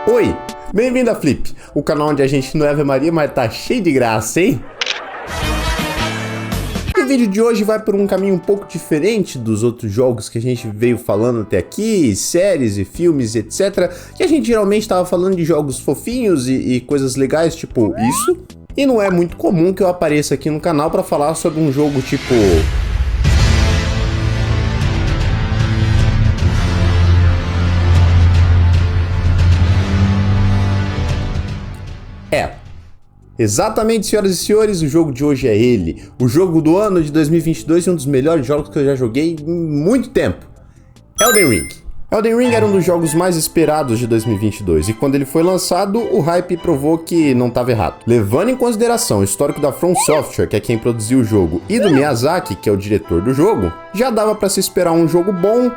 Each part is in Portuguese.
Oi, bem-vindo a Flip, o canal onde a gente não é Ave Maria, mas tá cheio de graça, hein? E o vídeo de hoje vai por um caminho um pouco diferente dos outros jogos que a gente veio falando até aqui, séries e filmes, etc. Que a gente geralmente tava falando de jogos fofinhos e coisas legais, tipo isso. E não é muito comum que eu apareça aqui no canal pra falar sobre um jogo tipo... Exatamente, senhoras e senhores, o jogo de hoje é ele. O jogo do ano de 2022 e um dos melhores jogos que eu já joguei em muito tempo. Elden Ring. Elden Ring era um dos jogos mais esperados de 2022 e quando ele foi lançado, o hype provou que não estava errado. Levando em consideração o histórico da From Software, que é quem produziu o jogo, e do Miyazaki, que é o diretor do jogo, já dava para se esperar um jogo bom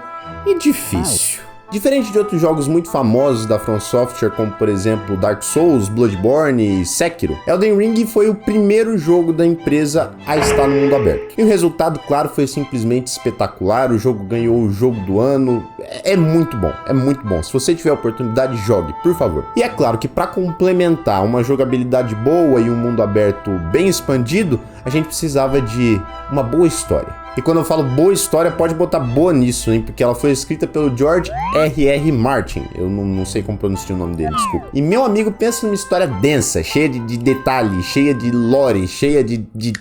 e difícil. Diferente de outros jogos muito famosos da From Software, como por exemplo Dark Souls, Bloodborne e Sekiro, Elden Ring foi o primeiro jogo da empresa a estar no mundo aberto. E o resultado, claro, foi simplesmente espetacular, o jogo ganhou o jogo do ano, é muito bom, é muito bom. Se você tiver a oportunidade, jogue, por favor. E é claro que para complementar uma jogabilidade boa e um mundo aberto bem expandido, a gente precisava de uma boa história. E quando eu falo boa história, pode botar boa nisso, hein? Porque ela foi escrita pelo George R.R. Martin. Eu não sei como pronunciar o nome dele, desculpa. E meu amigo, pensa numa história densa, cheia de detalhes, cheia de lore, cheia de...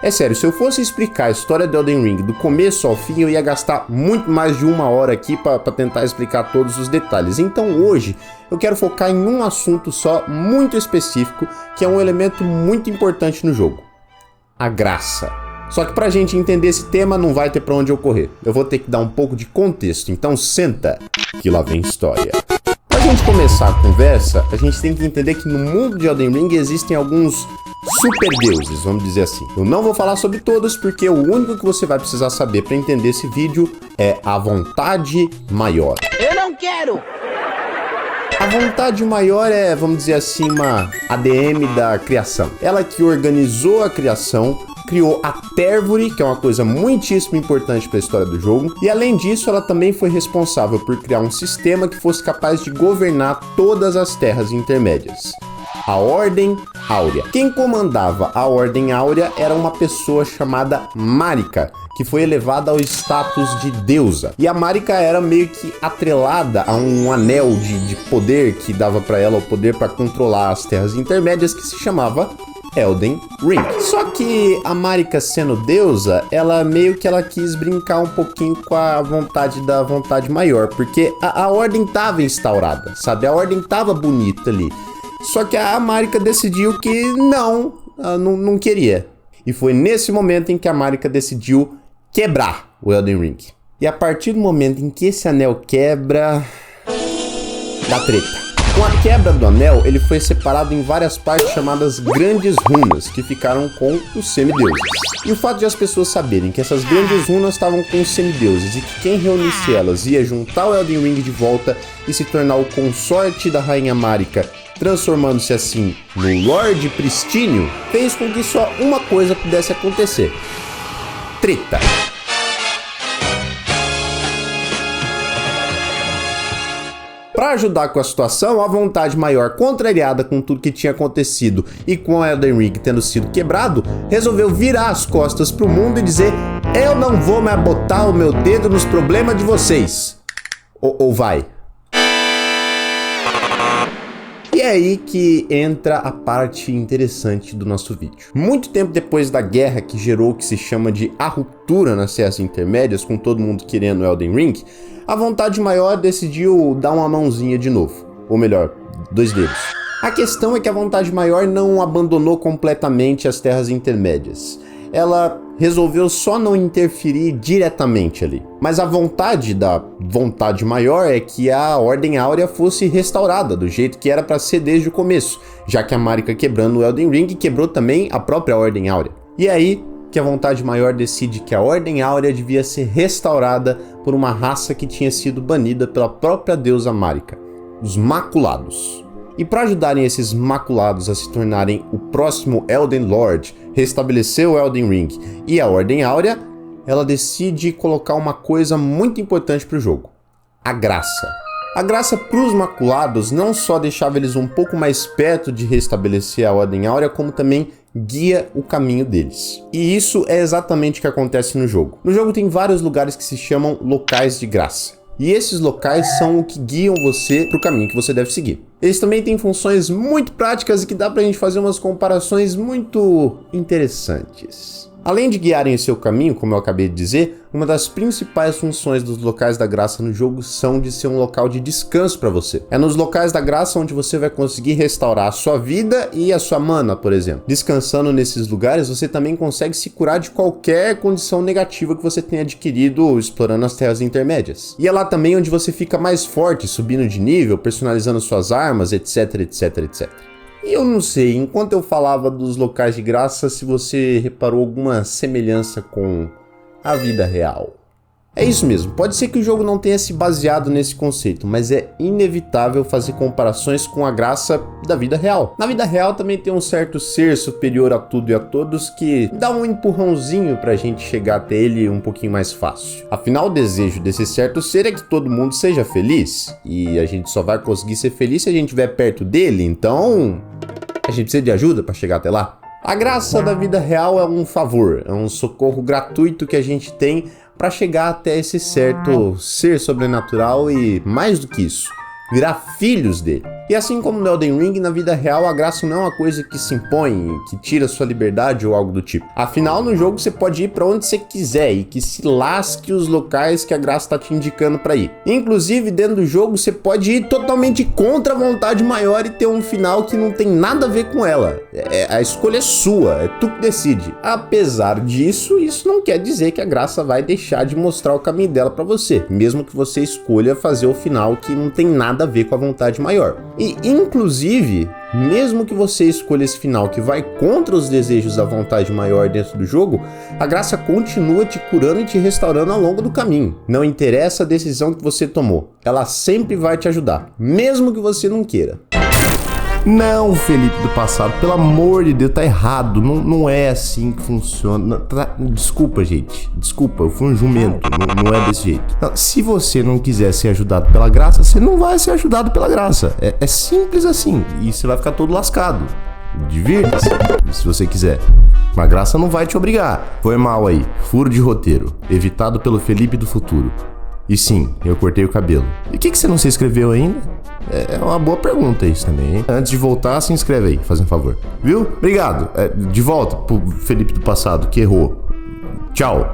É sério, se eu fosse explicar a história de Elden Ring do começo ao fim, eu ia gastar muito mais de uma hora aqui pra tentar explicar todos os detalhes. Então hoje, eu quero focar em um assunto só, muito específico, que é um elemento muito importante no jogo. A graça. Só que pra gente entender esse tema não vai ter pra onde eu correr. Eu vou ter que dar um pouco de contexto, então senta que lá vem história. Pra gente começar a conversa, a gente tem que entender que no mundo de Elden Ring existem alguns super deuses, vamos dizer assim. Eu não vou falar sobre todos porque o único que você vai precisar saber pra entender esse vídeo é a vontade maior. Eu não quero! A vontade maior é, vamos dizer assim, uma ADM da criação. Ela que organizou a criação, criou a Tervory, que é uma coisa muitíssimo importante para a história do jogo, e além disso ela também foi responsável por criar um sistema que fosse capaz de governar todas as terras intermédias. A Ordem Áurea. Quem comandava a Ordem Áurea era uma pessoa chamada Marika, que foi elevada ao status de deusa. E a Marika era meio que atrelada a um anel de poder que dava para ela o poder para controlar as terras intermédias, que se chamava Elden Ring. Só que a Marika, sendo deusa, ela meio que ela quis brincar um pouquinho com a vontade da vontade maior, porque a ordem tava instaurada, sabe? A ordem tava bonita ali. Só que a Marika decidiu que não queria. E foi nesse momento em que a Marika decidiu quebrar o Elden Ring. E a partir do momento em que esse anel quebra, dá treta. Com a quebra do anel, ele foi separado em várias partes chamadas Grandes Runas, que ficaram com os semideuses. E o fato de as pessoas saberem que essas Grandes Runas estavam com os semideuses e que quem reunisse elas ia juntar o Elden Ring de volta e se tornar o consorte da Rainha Marika, transformando-se assim no Lorde Pristínio, fez com que só uma coisa pudesse acontecer: treta. Para ajudar com a situação, a vontade maior, contrariada com tudo que tinha acontecido e com o Elden Ring tendo sido quebrado, resolveu virar as costas pro mundo e dizer: eu não vou mais botar o meu dedo nos problemas de vocês. Ou vai? E é aí que entra a parte interessante do nosso vídeo. Muito tempo depois da guerra que gerou o que se chama de a ruptura nas terras intermédias, com todo mundo querendo Elden Ring, a vontade maior decidiu dar uma mãozinha de novo. Ou melhor, 2 dedos. A questão é que a vontade maior não abandonou completamente as terras intermédias. Ela resolveu só não interferir diretamente ali. Mas a vontade da vontade maior é que a Ordem Áurea fosse restaurada do jeito que era para ser desde o começo, já que a Marika quebrando o Elden Ring quebrou também a própria Ordem Áurea. E aí que a vontade maior decide que a Ordem Áurea devia ser restaurada por uma raça que tinha sido banida pela própria deusa Marika, os Maculados. E para ajudarem esses Maculados a se tornarem o próximo Elden Lord, restabelecer o Elden Ring e a Ordem Áurea, ela decide colocar uma coisa muito importante para o jogo: a graça. A graça pros maculados não só deixava eles um pouco mais perto de restabelecer a Ordem Áurea, como também guia o caminho deles. E isso é exatamente o que acontece no jogo. No jogo tem vários lugares que se chamam locais de graça. E esses locais são o que guiam você para o caminho que você deve seguir. Eles também têm funções muito práticas e que dá pra gente fazer umas comparações muito interessantes. Além de guiarem o seu caminho, como eu acabei de dizer, uma das principais funções dos locais da graça no jogo são de ser um local de descanso para você. É nos locais da graça onde você vai conseguir restaurar a sua vida e a sua mana, por exemplo. Descansando nesses lugares, você também consegue se curar de qualquer condição negativa que você tenha adquirido explorando as terras intermédias. E é lá também onde você fica mais forte, subindo de nível, personalizando suas armas, etc, etc, etc. E eu não sei, enquanto eu falava dos locais de graça, se você reparou alguma semelhança com a vida real. É isso mesmo, pode ser que o jogo não tenha se baseado nesse conceito, mas é inevitável fazer comparações com a graça da vida real. Na vida real também tem um certo ser superior a tudo e a todos que dá um empurrãozinho pra gente chegar até ele um pouquinho mais fácil. Afinal, o desejo desse certo ser é que todo mundo seja feliz, e a gente só vai conseguir ser feliz se a gente estiver perto dele, então a gente precisa de ajuda para chegar até lá. A graça da vida real é um favor, é um socorro gratuito que a gente tem para chegar até esse certo ser sobrenatural e, mais do que isso, virar filhos dele. E assim como no Elden Ring, na vida real a graça não é uma coisa que se impõe, que tira sua liberdade ou algo do tipo. Afinal, no jogo você pode ir para onde você quiser e que se lasque os locais que a graça está te indicando para ir. Inclusive, dentro do jogo você pode ir totalmente contra a vontade maior e ter um final que não tem nada a ver com ela. A escolha é sua, é tu que decide. Apesar disso, isso não quer dizer que a graça vai deixar de mostrar o caminho dela para você, mesmo que você escolha fazer o final que não tem nada a ver com a vontade maior. E, inclusive, mesmo que você escolha esse final que vai contra os desejos da vontade maior dentro do jogo, a graça continua te curando e te restaurando ao longo do caminho. Não interessa a decisão que você tomou, ela sempre vai te ajudar, mesmo que você não queira. Não, Felipe do passado, pelo amor de Deus, tá errado, não é assim que funciona. Desculpa, gente, desculpa, eu fui um jumento, não é desse jeito. Não, se você não quiser ser ajudado pela graça, você não vai ser ajudado pela graça, é simples assim, e você vai ficar todo lascado. Divirta-se, se você quiser, mas a graça não vai te obrigar. Foi mal aí, furo de roteiro, evitado pelo Felipe do futuro. E sim, eu cortei o cabelo. E o que você não se inscreveu ainda? É uma boa pergunta isso também, hein? Antes de voltar, se inscreve aí, faz um favor. Viu? Obrigado. De volta pro Felipe do passado, que errou. Tchau.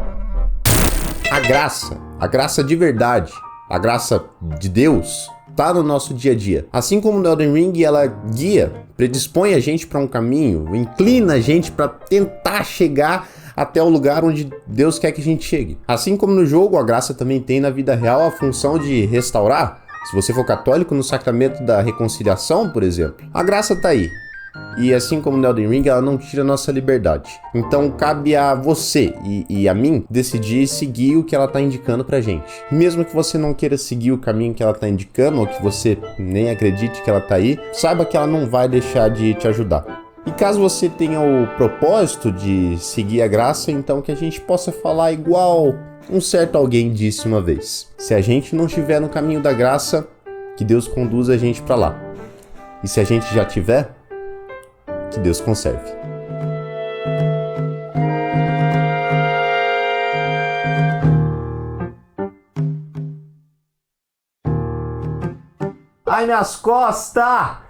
A graça de verdade, a graça de Deus, tá no nosso dia a dia. Assim como no Elden Ring, ela guia, predispõe a gente para um caminho, inclina a gente para tentar chegar até o lugar onde Deus quer que a gente chegue. Assim como no jogo, a graça também tem na vida real a função de restaurar. Se você for católico, no sacramento da reconciliação, por exemplo, a graça tá aí. E assim como no Elden Ring, ela não tira a nossa liberdade. Então cabe a você e a mim decidir seguir o que ela tá indicando pra gente. Mesmo que você não queira seguir o caminho que ela tá indicando, ou que você nem acredite que ela tá aí, saiba que ela não vai deixar de te ajudar. E caso você tenha o propósito de seguir a graça, então que a gente possa falar igual um certo alguém disse uma vez: se a gente não estiver no caminho da graça, que Deus conduza a gente para lá. E se a gente já tiver, que Deus conserve. Ai, minhas costas!